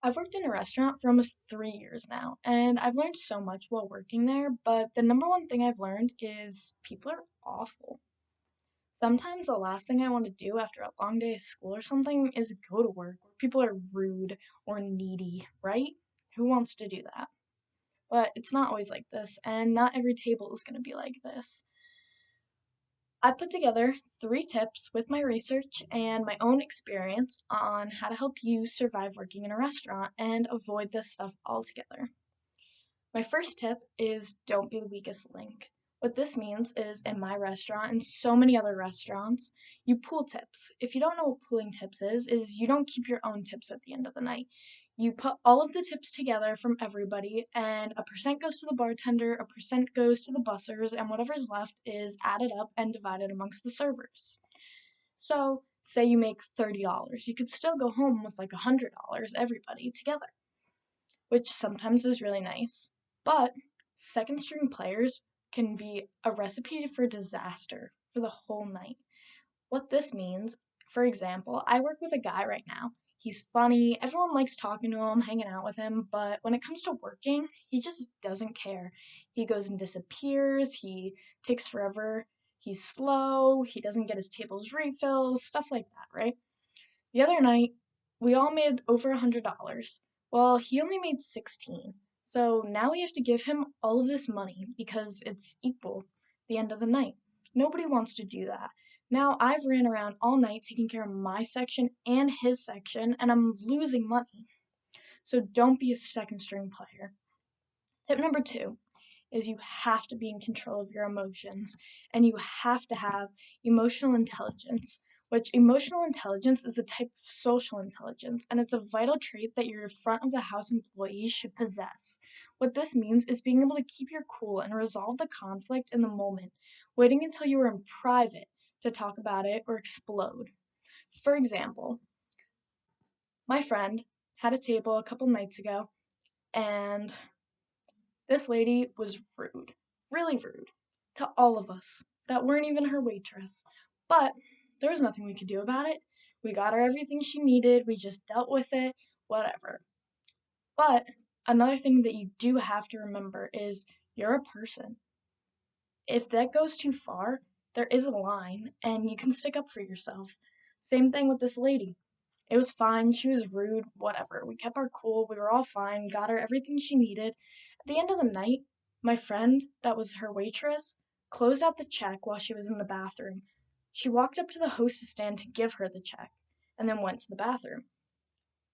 I've worked in a restaurant for almost 3 years now, and I've learned so much while working there, but the number one thing I've learned is people are awful. Sometimes the last thing I want to do after a long day of school or something is go to work where people are rude or needy, right? Who wants to do that? But it's not always like this, and not every table is going to be like this. I put together 3 tips with my research and my own experience on how to help you survive working in a restaurant and avoid this stuff altogether. My first tip is don't be the weakest link. What this means is in my restaurant and so many other restaurants, you pool tips. If you don't know what pooling tips is you don't keep your own tips at the end of the night. You put all of the tips together from everybody, and a percent goes to the bartender, a percent goes to the bussers, and whatever's left is added up and divided amongst the servers. So, say you make $30, you could still go home with like $100, everybody together, which sometimes is really nice. But second string players can be a recipe for disaster for the whole night. What this means, for example, I work with a guy right now. He's funny, everyone likes talking to him, hanging out with him, but when it comes to working, he just doesn't care. He goes and disappears, he takes forever, he's slow, he doesn't get his tables refills, stuff like that, right? The other night, we all made over $100. Well, he only made 16. So now we have to give him all of this money because it's equal at the end of the night. Nobody wants to do that. Now I've ran around all night taking care of my section and his section, and I'm losing money. So don't be a second string player. Tip number 2 is you have to be in control of your emotions and you have to have emotional intelligence, which emotional intelligence is a type of social intelligence and it's a vital trait that your front of the house employees should possess. What this means is being able to keep your cool and resolve the conflict in the moment, waiting until you are in private to talk about it or explode. For example, my friend had a table a couple nights ago and this lady was rude, really rude, to all of us that weren't even her waitress. But there was nothing we could do about it. We got her everything she needed, we just dealt with it, whatever. But another thing that you do have to remember is you're a person. If that goes too far, there is a line and you can stick up for yourself. Same thing with this lady. It was fine, she was rude, whatever. We kept our cool, we were all fine, got her everything she needed. At the end of the night, my friend, that was her waitress, closed out the check while she was in the bathroom. She walked up to the hostess stand to give her the check, and then went to the bathroom.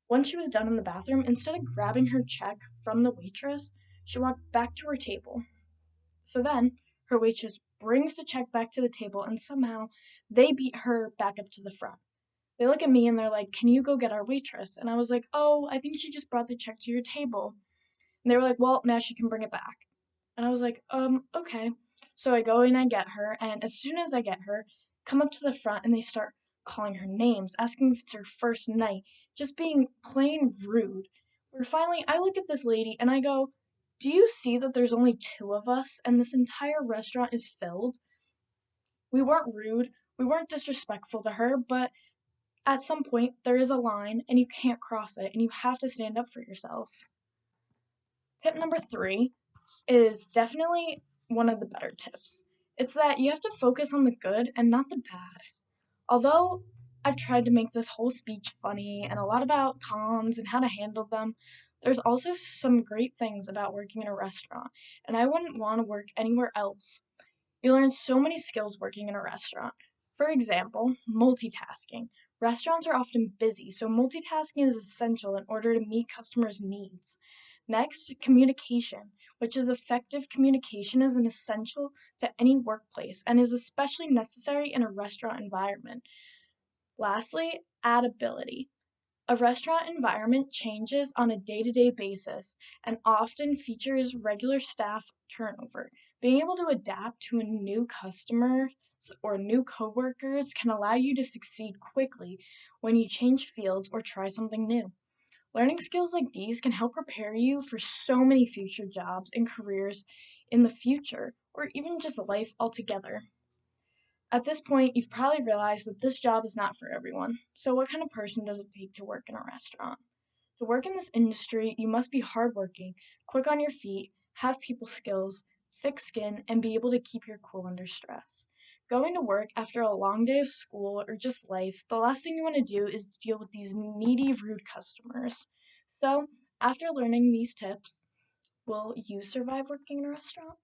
Once she was done in the bathroom, instead of grabbing her check from the waitress, she walked back to her table. So then, her waitress brings the check back to the table, and somehow they beat her back up to the front. They look at me and they're like, "Can you go get our waitress?" And I was like, "Oh, I think she just brought the check to your table." And they were like, "Well, now she can bring it back." And I was like, okay. So I go and I get her, and as soon as I get her, come up to the front and they start calling her names, asking if it's her first night, just being plain rude. Where finally I look at this lady and I go, "Do you see that there's only 2 of us and this entire restaurant is filled?" We weren't rude, we weren't disrespectful to her, but at some point, there is a line and you can't cross it and you have to stand up for yourself. Tip number 3 is definitely one of the better tips. It's that you have to focus on the good and not the bad. Although I've tried to make this whole speech funny and a lot about cons and how to handle them, there's also some great things about working in a restaurant, and I wouldn't want to work anywhere else. You learn so many skills working in a restaurant. For example, multitasking. Restaurants are often busy, so multitasking is essential in order to meet customers' needs. Next, communication, which is effective communication is an essential to any workplace and is especially necessary in a restaurant environment. Lastly, adaptability. A restaurant environment changes on a day to day basis and often features regular staff turnover. Being able to adapt to a new customer or new coworkers can allow you to succeed quickly when you change fields or try something new. Learning skills like these can help prepare you for so many future jobs and careers in the future, or even just life altogether. At this point, you've probably realized that this job is not for everyone. So, what kind of person does it take to work in a restaurant? To work in this industry, you must be hardworking, quick on your feet, have people skills, thick skin, and be able to keep your cool under stress. Going to work after a long day of school or just life, the last thing you want to do is deal with these needy, rude customers. So, after learning these tips, will you survive working in a restaurant?